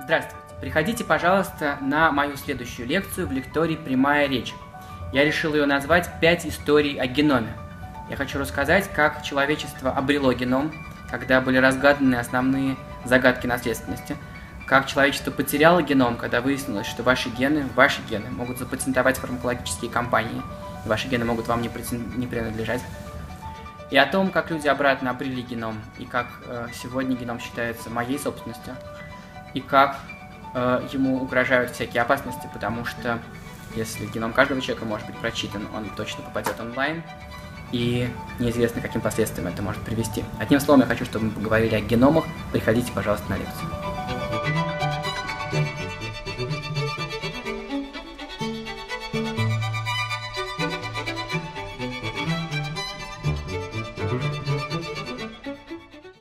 Здравствуйте. Приходите, пожалуйста, на мою следующую лекцию в лектории «Прямая речь». Я решил ее назвать «5 историй о геноме». Я хочу рассказать, как человечество обрело геном, когда были разгаданы основные загадки наследственности, как человечество потеряло геном, когда выяснилось, что ваши гены могут запатентовать фармакологические компании, и ваши гены могут вам не принадлежать. И о том, как люди обратно обрели геном, и как сегодня геном считается моей собственностью, и как ему угрожают всякие опасности, потому что если геном каждого человека может быть прочитан, он точно попадет онлайн, и неизвестно, каким последствиям это может привести. Одним словом, я хочу, чтобы мы поговорили о геномах. Приходите, пожалуйста, на лекцию.